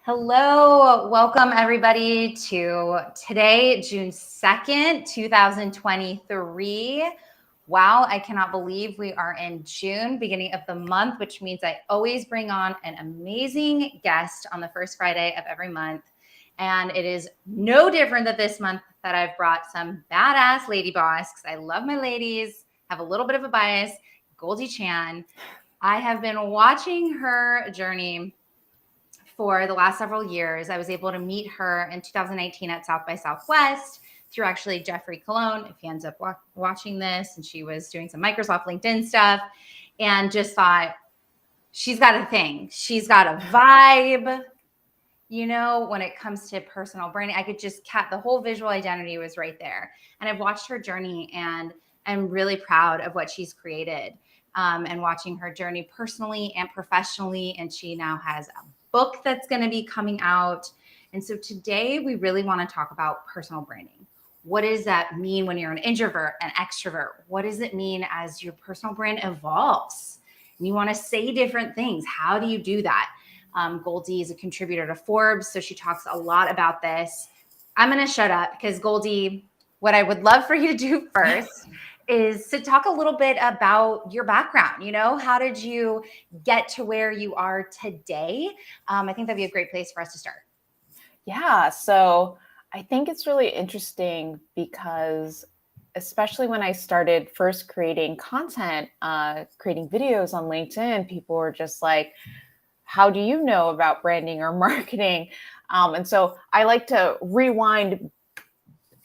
Hello, welcome everybody to today, June 2nd, 2023. Wow, I cannot believe we are in June, beginning of the month, which means I always bring on an amazing guest on the first Friday of every month. And it is no different than this month that I've brought some badass lady boss, because I love my ladies, have a little bit of a bias, Goldie Chan. I have been watching her journey for the last several years. I was able to meet her in 2019 at South by Southwest through actually Jeffrey Cologne, if he ends up watching this, and she was doing some Microsoft LinkedIn stuff, and just thought, she's got a thing. She's got a vibe. You know, when it comes to personal branding, I could just the whole visual identity was right there. And I've watched her journey, and I'm really proud of what she's created, and watching her journey personally and professionally. And she now has a book that's going to be coming out. And so today we really want to talk about personal branding. What does that mean when you're an introvert, an extrovert? What does it mean as your personal brand evolves? And you want to say different things. How do you do that? Goldie is a contributor to Forbes, so she talks a lot about this. I'm going to shut up because Goldie, what I would love for you to do first is to talk a little bit about your background. You know, how did you get to where you are today? I think that'd be a great place for us to start. Yeah, so I think it's really interesting because especially when I started first creating content, creating videos on LinkedIn, people were just like, how do you know about branding or marketing? And so I like to rewind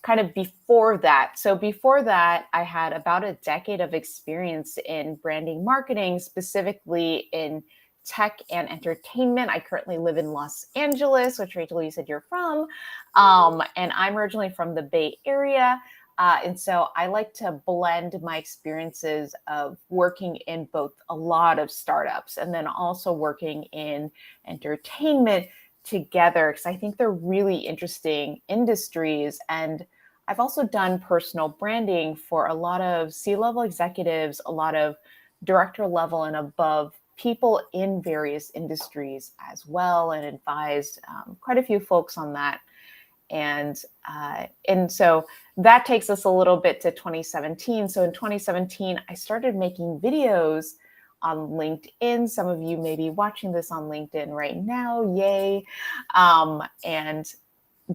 kind of before that. So before that, I had about a decade of experience in branding marketing, specifically in tech and entertainment. I currently live in Los Angeles, which Rachel, you said you're from. And I'm originally from the Bay Area. And so I like to blend my experiences of working in both a lot of startups and then also working in entertainment together, because I think they're really interesting industries. And I've also done personal branding for a lot of C-level executives, a lot of director level and above people in various industries as well, and advised quite a few folks on that. And so that takes us a little bit to 2017. So in 2017, I started making videos on LinkedIn. Some of you may be watching this on LinkedIn right now. Yay. And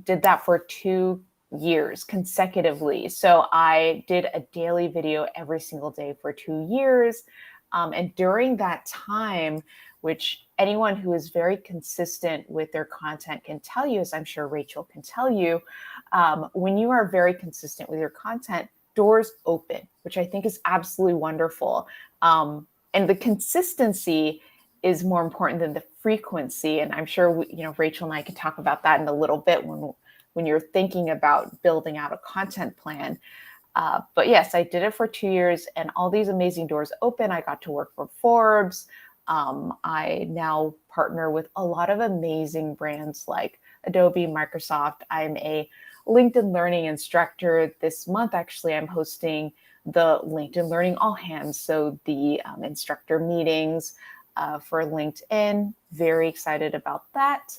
did that for 2 years consecutively. So I did a daily video every single day for 2 years. And during that time, which anyone who is very consistent with their content can tell you, as I'm sure Rachel can tell you, when you are very consistent with your content, doors open, which I think is absolutely wonderful. And the consistency is more important than the frequency. And I'm sure Rachel and I can talk about that in a little bit when you're thinking about building out a content plan. But yes, I did it for 2 years, and all these amazing doors open. I got to work for Forbes. I now partner with a lot of amazing brands like Adobe, Microsoft. I'm a LinkedIn Learning instructor. This month, actually, I'm hosting the LinkedIn Learning All Hands, so the instructor meetings for LinkedIn. Very excited about that.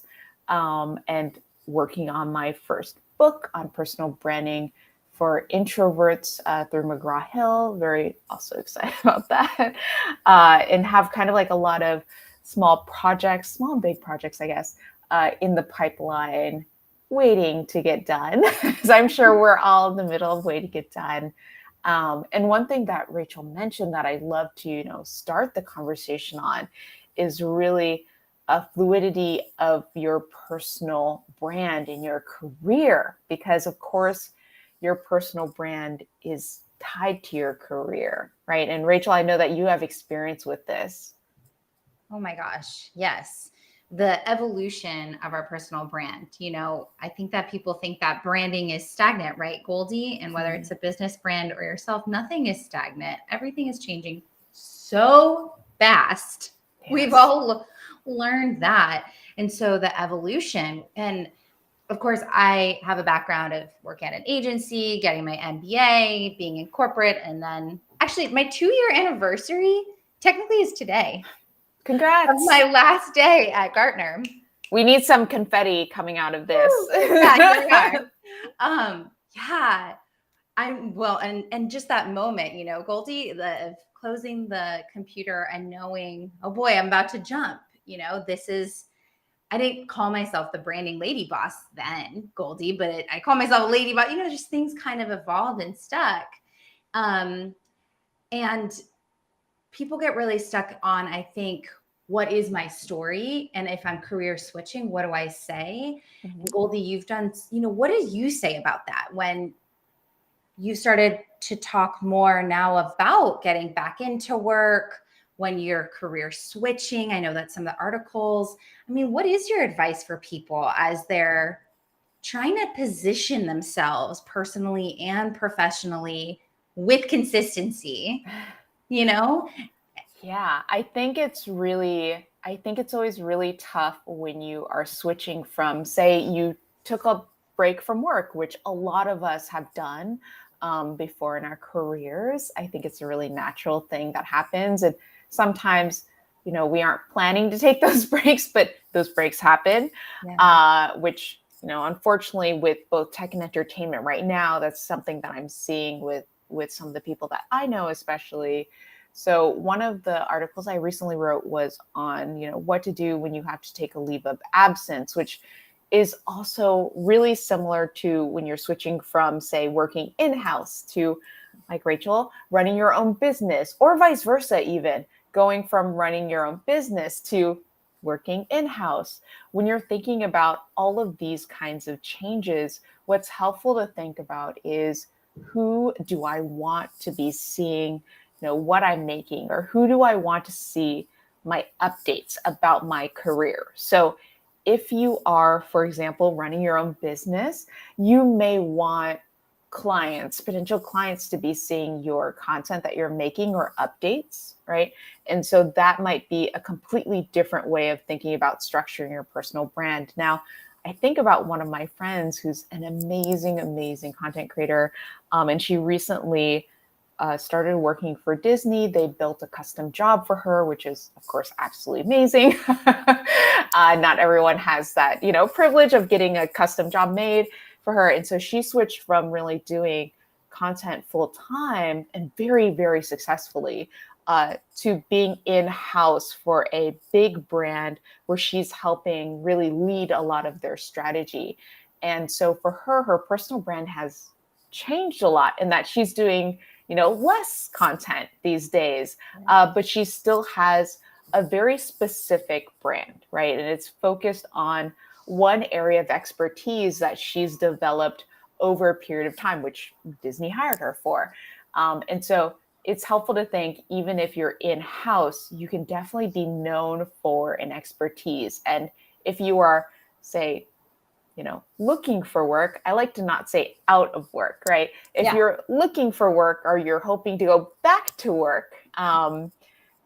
And working on my first book on personal branding for Introverts through McGraw-Hill. Very also excited about that. And have kind of like a lot of small projects, small and big projects, I guess, in the pipeline waiting to get done. Because I'm sure we're all in the middle of waiting to get done. And one thing that Rachel mentioned that I'd love to, start the conversation on is really a fluidity of your personal brand in your career. Because of course, your personal brand is tied to your career, right? And Rachel, I know that you have experience with this. Oh my gosh, yes. The evolution of our personal brand. I think that people think that branding is stagnant, right, Goldie? And whether it's a business brand or yourself, nothing is stagnant. Everything is changing so fast. Yes. We've all learned that. And so the evolution, and of course, I have a background of working at an agency, getting my MBA, being in corporate, and then actually my 2-year anniversary technically is today. Congrats. Of my last day at Gartner. We need some confetti coming out of this. Yeah, here we are. Yeah. And just that moment, Goldie, the closing the computer and knowing, oh boy, I'm about to jump. I didn't call myself the branding lady boss then, Goldie, but I call myself a lady boss. Just things kind of evolved and stuck. And people get really stuck on, I think, what is my story? And if I'm career switching, what do I say? Mm-hmm. Goldie, you've done, what did you say about that when you started to talk more now about getting back into work, when you're career switching? I know that some of the articles, what is your advice for people as they're trying to position themselves personally and professionally with consistency, Yeah, I think it's always really tough when you are switching from, say, you took a break from work, which a lot of us have done before in our careers. I think it's a really natural thing that happens. And sometimes, we aren't planning to take those breaks, but those breaks happen, which, unfortunately, with both tech and entertainment right now, that's something that I'm seeing with some of the people that I know, especially. So one of the articles I recently wrote was on, what to do when you have to take a leave of absence, which is also really similar to when you're switching from, say, working in-house to, like Rachel, running your own business, or vice versa, even going from running your own business to working in-house. When you're thinking about all of these kinds of changes, what's helpful to think about is, who do I want to be seeing what I'm making, or who do I want to see my updates about my career? So if you are, for example, running your own business, you may want potential clients to be seeing your content that you're making or updates, right? And so that might be a completely different way of thinking about structuring your personal brand. Now, I think about one of my friends who's an amazing, amazing content creator, and she recently started working for Disney. They built a custom job for her, which is, of course, absolutely amazing. Not everyone has that, privilege of getting a custom job made for her. And so she switched from really doing content full time and very, very successfully to being in-house for a big brand where she's helping really lead a lot of their strategy. And so for her, her personal brand has changed a lot in that she's doing less content these days, but she still has a very specific brand, right? And it's focused on one area of expertise that she's developed over a period of time, which Disney hired her for. And so it's helpful to think, even if you're in-house, you can definitely be known for an expertise. And if you are, say, looking for work, I like to not say out of work, right? If you're looking for work, or you're hoping to go back to work,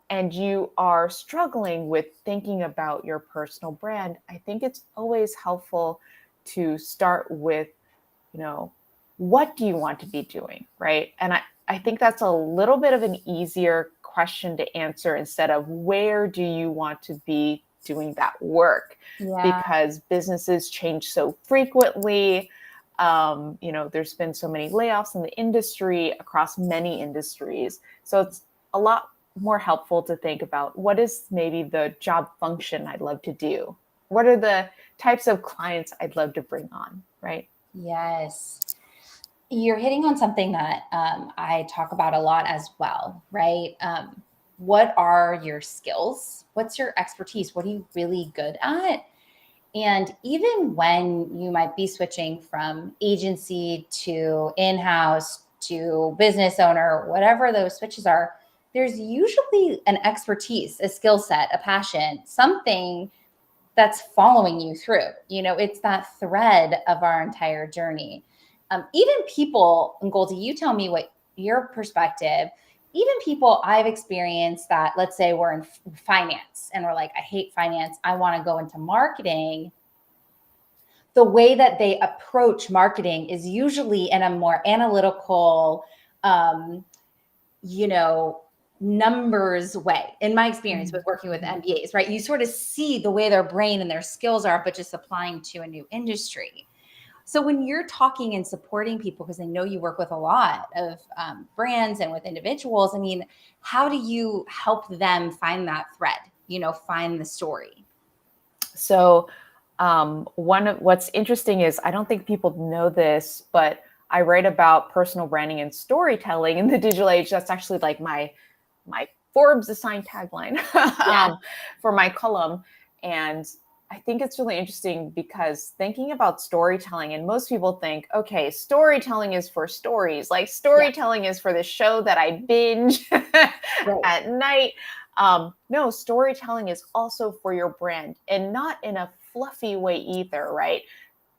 and you are struggling with thinking about your personal brand, I think it's always helpful to start with, what do you want to be doing, right? And I think that's a little bit of an easier question to answer, instead of where do you want to be doing that work, because businesses change so frequently. There's been so many layoffs in the industry, across many industries. So it's a lot more helpful to think about, what is maybe the job function I'd love to do? What are the types of clients I'd love to bring on, right? Yes. You're hitting on something that I talk about a lot as well, right? What are your skills? What's your expertise? What are you really good at? And even when you might be switching from agency to in-house to business owner, whatever those switches are, there's usually an expertise, a skill set, a passion, something that's following you through. It's that thread of our entire journey. Even people, and Goldie, you tell me what your perspective, even people I've experienced that, let's say we're in finance and we're like, I hate finance, I want to go into marketing. The way that they approach marketing is usually in a more analytical, numbers way, in my experience with working with MBAs, right? You sort of see the way their brain and their skills are, but just applying to a new industry. So when you're talking and supporting people, because I know you work with a lot of brands and with individuals, I mean, how do you help them find that thread, find the story? So what's interesting is, I don't think people know this, but I write about personal branding and storytelling in the digital age. That's actually like my Forbes assigned tagline for my column. And I think it's really interesting because thinking about storytelling, and most people think, okay, storytelling is for stories, like storytelling is for the show that I binge at night. No, storytelling is also for your brand, and not in a fluffy way either, right?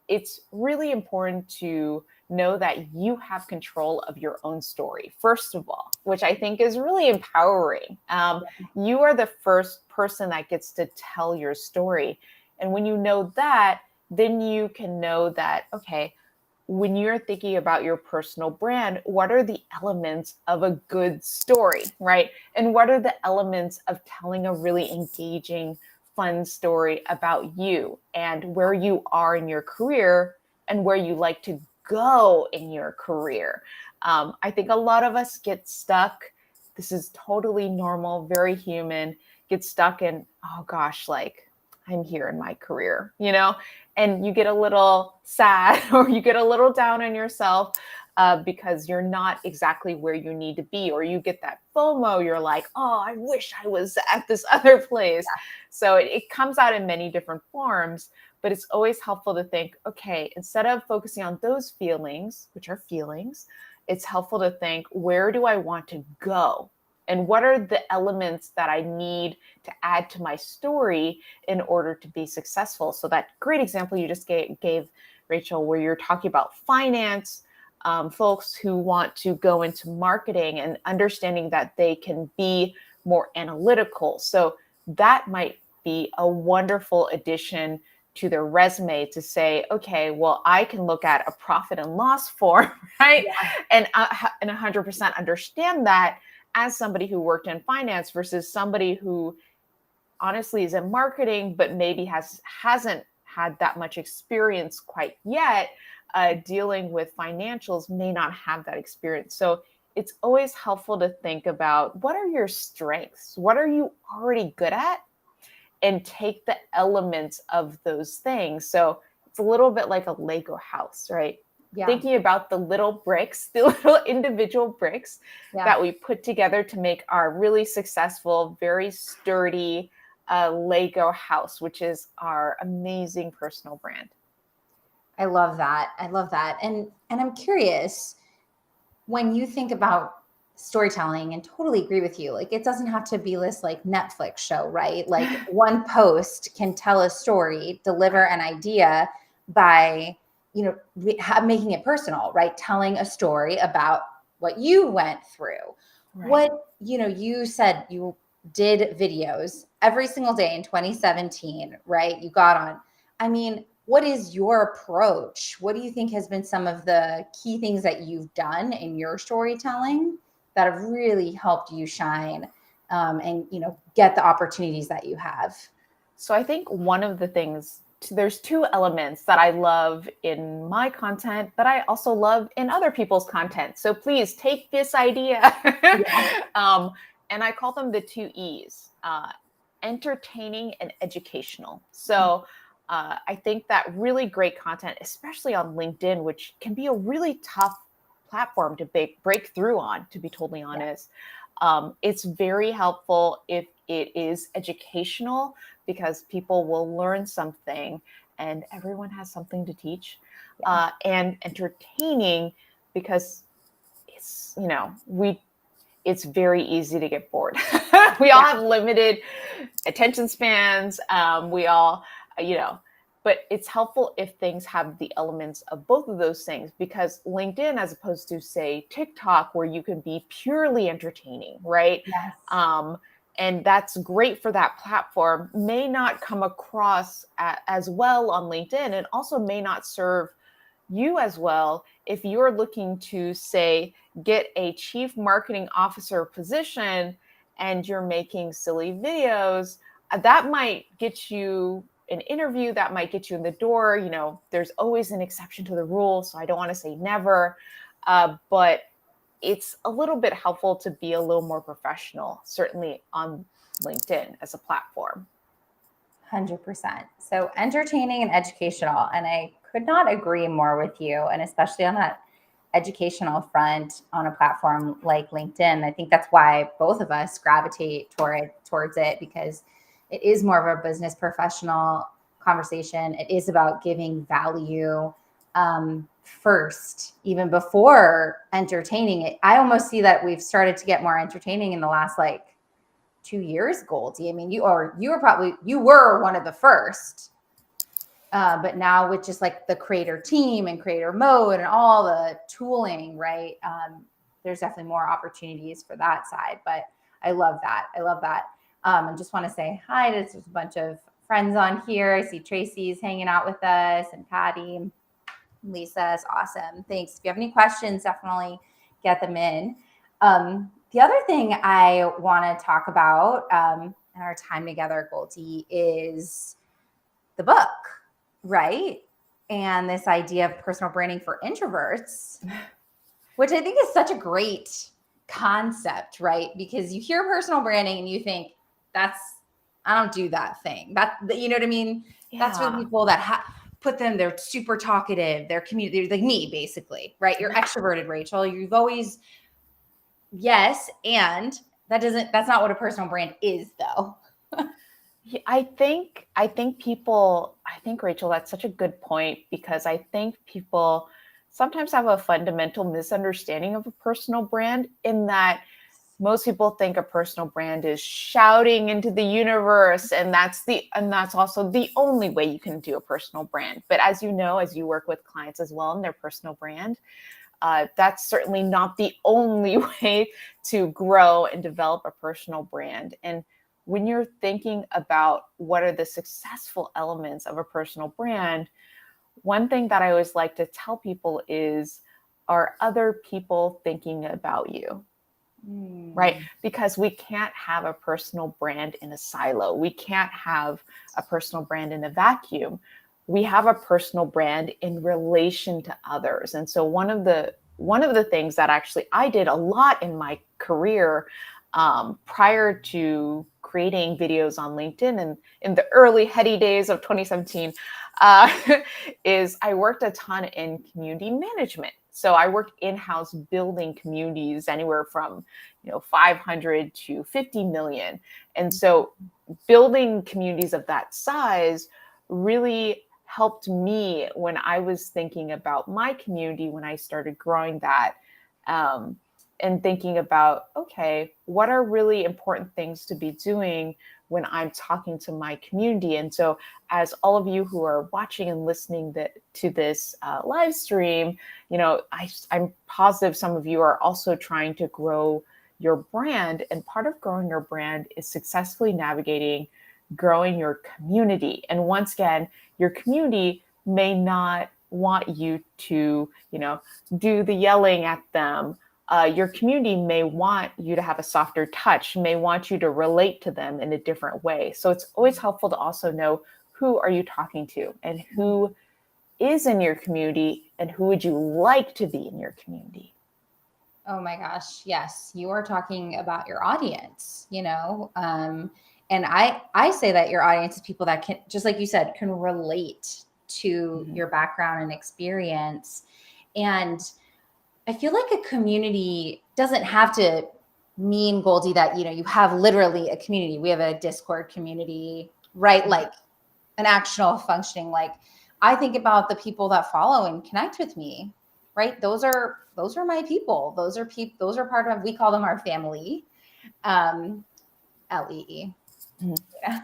It's really important to know that you have control of your own story, first of all, which I think is really empowering. You are the first person that gets to tell your story. And when you know that, then you can know that, okay, when you're thinking about your personal brand, what are the elements of a good story, right? And what are the elements of telling a really engaging, fun story about you and where you are in your career and where you like to go in your career? I think a lot of us get stuck. This is totally normal, very human, get stuck in, oh gosh, like I'm here in my career, and you get a little sad or you get a little down on yourself because you're not exactly where you need to be, or you get that FOMO. You're like, oh, I wish I was at this other place. Yeah. So it comes out in many different forms, but it's always helpful to think, okay, instead of focusing on those feelings, which are feelings, it's helpful to think, where do I want to go? And what are the elements that I need to add to my story in order to be successful? So that great example you just gave, Rachel, where you're talking about finance, folks who want to go into marketing and understanding that they can be more analytical. So that might be a wonderful addition to their resume to say, okay, well, I can look at a profit and loss form, right? Yeah. And 100% understand that as somebody who worked in finance versus somebody who honestly is in marketing, but maybe hasn't had that much experience quite yet dealing with financials, may not have that experience. So it's always helpful to think about, what are your strengths? What are you already good at? And take the elements of those things. So it's a little bit like a Lego house, right? Yeah. Thinking about the little bricks, the little individual bricks that we put together to make our really successful, very sturdy Lego house, which is our amazing personal brand. I love that. I love that. And I'm curious, when you think about storytelling, and totally agree with you, like it doesn't have to be this like Netflix show, right? Like one post can tell a story, deliver an idea by, making it personal, right? Telling a story about what you went through. Right. What, you said you did videos every single day in 2017, right? You got on. I mean, what is your approach? What do you think has been some of the key things that you've done in your storytelling that have really helped you shine and, get the opportunities that you have? So I think one of the things, there's two elements that I love in my content, but I also love in other people's content. So please take this idea. Yeah. And I call them the 2 E's, entertaining and educational. So I think that really great content, especially on LinkedIn, which can be a really tough platform to break through on, to be totally honest. Yeah. It's very helpful if it is educational, because people will learn something, and everyone has something to teach. Yeah. And entertaining, because it's, it's very easy to get bored. We all have limited attention spans. We all, but it's helpful if things have the elements of both of those things, because LinkedIn, as opposed to say TikTok, where you can be purely entertaining, right? Yes. And that's great for that platform, may not come across as well on LinkedIn, and also may not serve you as well if you're looking to, say, get a chief marketing officer position and you're making silly videos, that might get you an interview, that might get you in the door. You know, there's always an exception to the rule, so I don't want to say never, but it's a little bit helpful to be a little more professional, certainly on LinkedIn as a platform. 100%. So entertaining and educational. And I could not agree more with you. And especially on that educational front on a platform like LinkedIn. I think that's why both of us gravitate towards it, because it is more of a business professional conversation. It is about giving value first, even before entertaining it. I almost see that we've started to get more entertaining in the last 2 years, Goldie. I mean, you were one of the first, but now with just the creator team and creator mode and all the tooling, right? There's definitely more opportunities for that side, but I love that. And just want to say hi to just a bunch of friends on here. I see Tracy's hanging out with us, and Patty, Lisa is awesome. Thanks. If you have any questions, definitely get them in. The other thing I want to talk about in our time together, Goldie, is the book, right? And this idea of personal branding for introverts, which I think is such a great concept, right? Because you hear personal branding and you think, I don't do that thing. You know what I mean? Yeah. That's for the people that they're super talkative, they're community, like me, basically, right? You're extroverted, Rachel. You've always, yes. And that's not what a personal brand is, though. I think, Rachel, that's such a good point, because I think people sometimes have a fundamental misunderstanding of a personal brand, in that most people think a personal brand is shouting into the universe, and that's also the only way you can do a personal brand. But as you know, as you work with clients as well in their personal brand, that's certainly not the only way to grow and develop a personal brand. And when you're thinking about what are the successful elements of a personal brand, one thing that I always like to tell people is, are other people thinking about you? Right? Because we can't have a personal brand in a silo. We can't have a personal brand in a vacuum. We have a personal brand in relation to others. And so one of the things that actually I did a lot in my career, prior to creating videos on LinkedIn and in the early heady days of 2017, is I worked a ton in community management. So I worked in-house building communities anywhere from 500 to 50 million. And so building communities of that size really helped me when I was thinking about my community, when I started growing that, and thinking about, okay, what are really important things to be doing when I'm talking to my community? And so as all of you who are watching and listening to this live stream, I'm positive some of you are also trying to grow your brand. And part of growing your brand is successfully navigating growing your community. And once again, your community may not want you to, do the yelling at them. Your community may want you to have a softer touch, may want you to relate to them in a different way. So it's always helpful to also know, who are you talking to, and who is in your community, and who would you like to be in your community? Oh my gosh. Yes. You are talking about your audience, and I say that your audience is people that can, just like you said, can relate to your background and experience. And I feel like a community doesn't have to mean, Goldie, that, you have literally a community. We have a Discord community, right? Like an actual functioning, I think about the people that follow and connect with me, right? Those are my people. Those are part of, we call them our family. LEE. Yeah.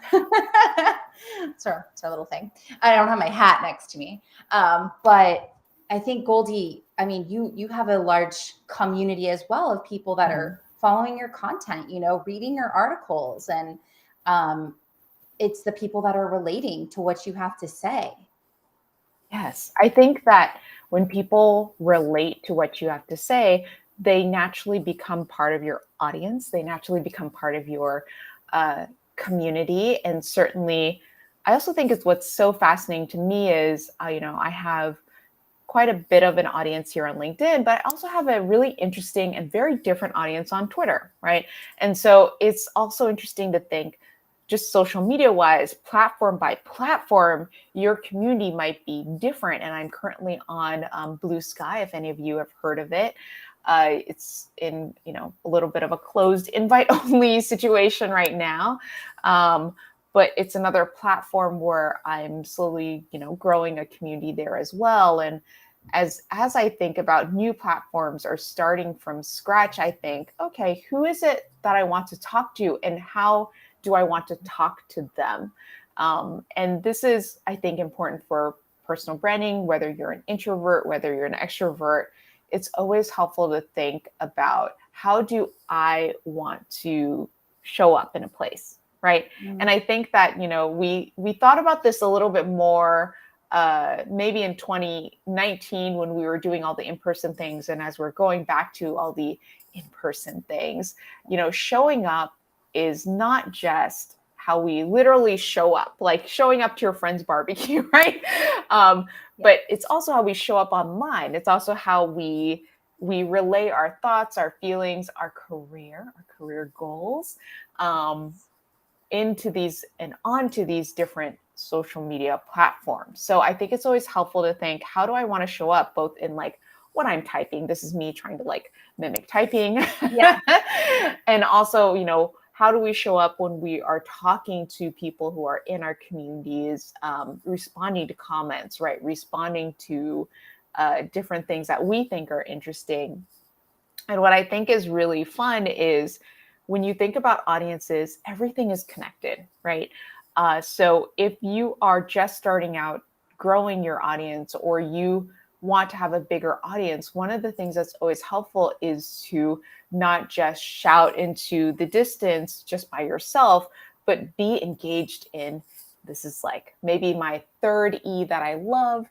It's our little thing. I don't have my hat next to me. But I think, Goldie, I mean, you have a large community as well of people that are following your content, reading your articles, and it's the people that are relating to what you have to say. Yes, I think that when people relate to what you have to say, they naturally become part of your audience. They naturally become part of your community. And certainly, I also think it's what's so fascinating to me is, I have quite a bit of an audience here on LinkedIn, but I also have a really interesting and very different audience on Twitter, right? And so it's also interesting to think, just social media wise, platform by platform, your community might be different. And I'm currently on Blue Sky, if any of you have heard of it. It's in, a little bit of a closed invite only situation right now. But it's another platform where I'm slowly, growing a community there as well. And as I think about new platforms or starting from scratch, I think, okay, who is it that I want to talk to, and how do I want to talk to them? And this is, I think, important for personal branding, whether you're an introvert, whether you're an extrovert. It's always helpful to think about, how do I want to show up in a place, right? Mm-hmm. And I think that, we thought about this a little bit more maybe in 2019 when we were doing all the in-person things. And as we're going back to all the in-person things, showing up is not just how we literally show up, like showing up to your friend's barbecue, right? But it's also how we show up online. It's also how we relay our thoughts, our feelings, our career goals into these and onto these different social media platforms. So I think it's always helpful to think, how do I want to show up, both in like what I'm typing? This is me trying to like mimic typing. Yeah. And also, how do we show up when we are talking to people who are in our communities, responding to comments, right? Responding to different things that we think are interesting. And what I think is really fun is, when you think about audiences, everything is connected, right? So if you are just starting out growing your audience, or you want to have a bigger audience, one of the things that's always helpful is to not just shout into the distance just by yourself, but be engaged in, this is like maybe my third E that I love,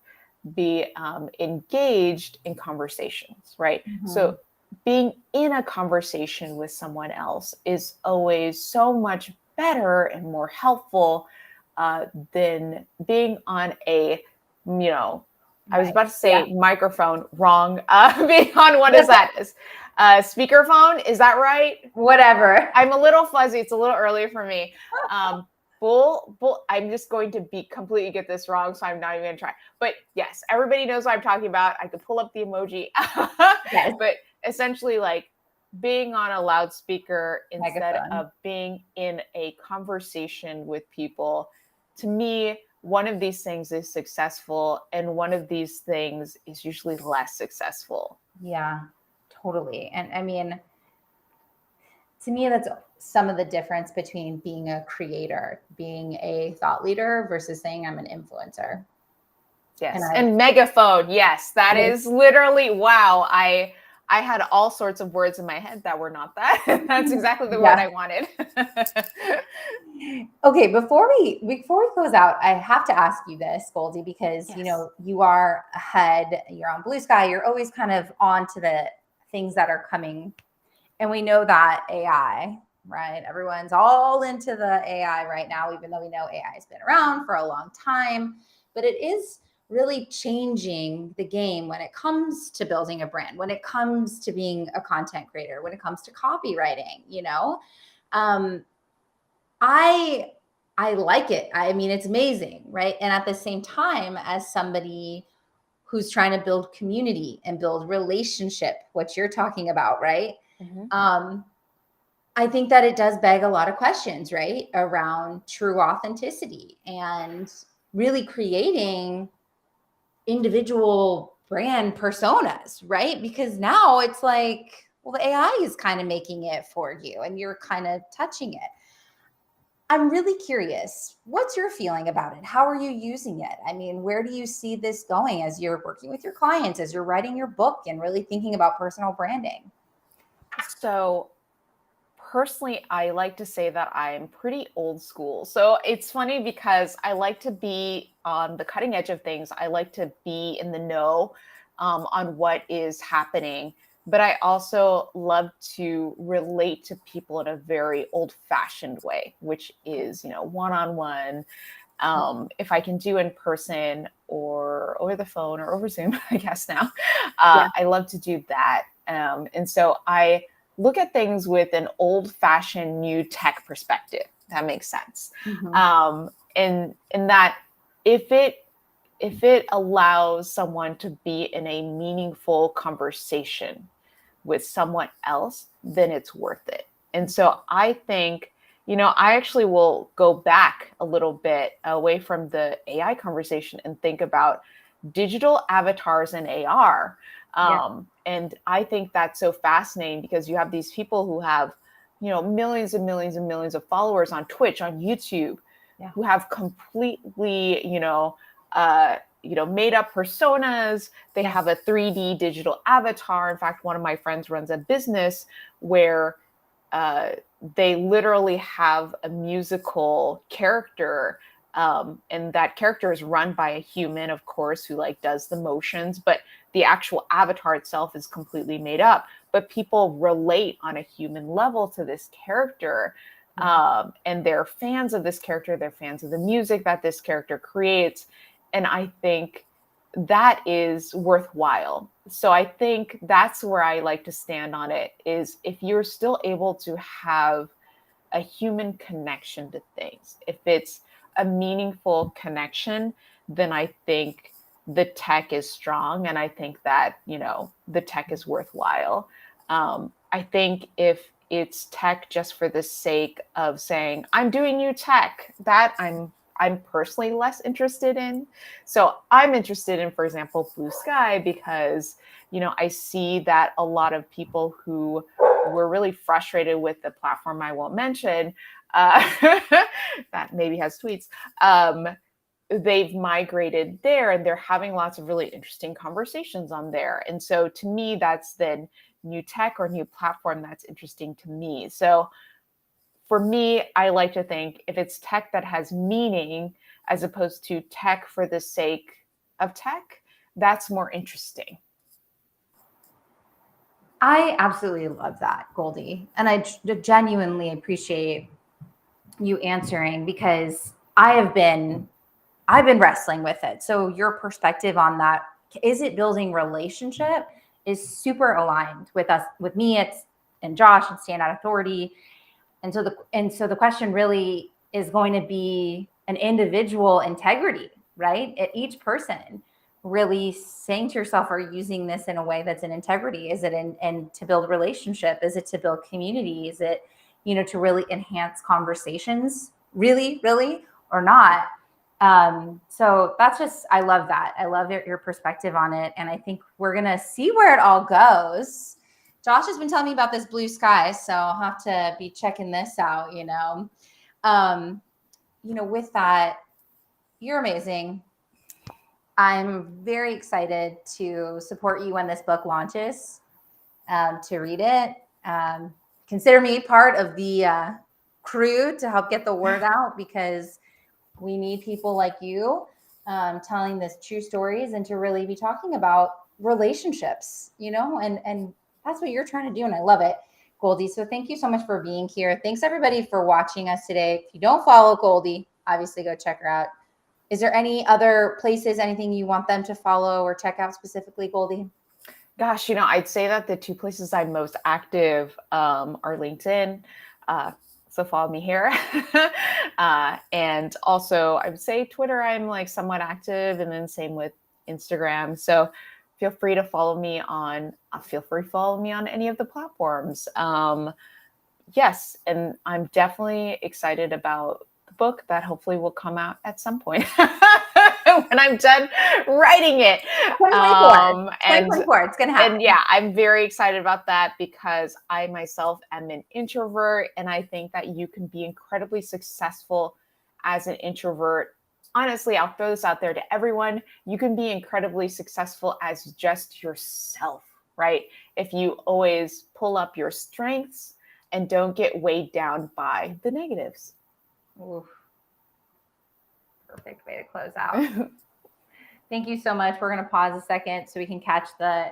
be engaged in conversations, right? Mm-hmm. So being in a conversation with someone else is always so much better and more helpful than being on a, I was about to say microphone, wrong. Being on, what is that? Speakerphone, is that right? Whatever. I'm a little fuzzy. It's a little early for me. I'm just going to completely get this wrong, so I'm not even going to try. But yes, everybody knows what I'm talking about. I could pull up the emoji. Yes. But essentially, like being on a loudspeaker instead of being in a conversation with people, to me, one of these things is successful and one of these things is usually less successful. Yeah, totally. And I mean, to me, that's some of the difference between being a creator, being a thought leader, versus saying I'm an influencer. Yes. And megaphone. Yes. That is literally, wow. I had all sorts of words in my head that were not that. That's exactly the word I wanted. Okay. Before we close out, I have to ask you this, Goldie, because, you are ahead, you're on Blue Sky, you're always kind of on to the things that are coming. And we know that AI, right? Everyone's all into the AI right now, even though we know AI has been around for a long time, but it is really changing the game when it comes to building a brand, when it comes to being a content creator, when it comes to copywriting, I like it. I mean, it's amazing, right? And at the same time, as somebody who's trying to build community and build relationship, what you're talking about, right? Mm-hmm. I think that it does beg a lot of questions, right? Around true authenticity and really creating individual brand personas, right? Because now it's like, well, the AI is kind of making it for you and you're kind of touching it. I'm really curious, what's your feeling about it? How are you using it? I mean, where do you see this going as you're working with your clients, as you're writing your book and really thinking about personal branding? So personally, I like to say that I'm pretty old school. So it's funny because I like to be on the cutting edge of things. I like to be in the know on what is happening. but I also love to relate to people in a very old-fashioned way, which is, one-on-one. If I can do in person or over the phone or over Zoom, I guess now, Yeah. I love to do that. And so I look at things with an old-fashioned new tech perspective. That makes sense. And in that, if it allows someone to be in a meaningful conversation with someone else, then it's worth it. And so I think, I actually will go back a little bit away from the AI conversation and think about digital avatars and AR. And I think that's so fascinating because you have these people who have, millions and millions and millions of followers on Twitch, on YouTube, who have completely, made up personas. They have a 3D digital avatar. In fact, one of my friends runs a business where they literally have a musical character, and that character is run by a human, of course, who does the motions, but the actual avatar itself is completely made up. But people relate on a human level to this character. And they're fans of this character. They're fans of the music that this character creates. And I think that is worthwhile. So I think that's where I like to stand on it, is if you're still able to have a human connection to things, if it's a meaningful connection, then I think the tech is strong. And I think that, the tech is worthwhile. I think if it's tech just for the sake of saying, I'm doing new tech, that I'm personally less interested in. So I'm interested in, for example, Blue Sky, because, I see that a lot of people who were really frustrated with the platform I won't mention, that maybe has tweets, they've migrated there and they're having lots of really interesting conversations on there. And so to me, that's then new tech or new platform that's interesting to me. So for me, I like to think if it's tech that has meaning as opposed to tech for the sake of tech, that's more interesting. I absolutely love that, Goldie. And I genuinely appreciate you answering, because I've been wrestling with it. So your perspective on that, is it building relationship, is super aligned with us, with me, and Josh and Stand Out Authority. And so the question really is going to be an individual integrity, right? At each person really saying to yourself, are you using this in a way that's in integrity? Is it in to build relationship? Is it to build community? Is it, to really enhance conversations, really, or not? So that's just, I love that. I love your perspective on it. And I think we're going to see where it all goes. Josh has been telling me about this Blue Sky, so I'll have to be checking this out, with that, you're amazing. I'm very excited to support you when this book launches, to read it. Consider me part of the crew to help get the word out, because we need people like you telling this true stories and to really be talking about relationships, and that's what you're trying to do. And I love it, Goldie. So thank you so much for being here. Thanks everybody for watching us today. If you don't follow Goldie, obviously go check her out. Is there any other places, anything you want them to follow or check out specifically, Goldie? Gosh, I'd say that the two places I'm most active are LinkedIn. So follow me here. And also I would say Twitter, I'm somewhat active, and then same with Instagram. So feel free to follow me on any of the platforms. Yes. And I'm definitely excited about the book that hopefully will come out at some point when I'm done writing it. 2024, it's going to happen. And yeah, I'm very excited about that, because I myself am an introvert, and I think that you can be incredibly successful as an introvert. Honestly, I'll throw this out there to everyone. You can be incredibly successful as just yourself, right? If you always pull up your strengths and don't get weighed down by the negatives. Oof. Perfect way to close out. Thank you so much. We're going to pause a second so we can catch the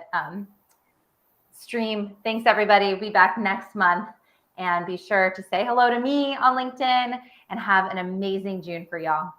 stream. Thanks, everybody. We'll be back next month. And be sure to say hello to me on LinkedIn and have an amazing June for y'all.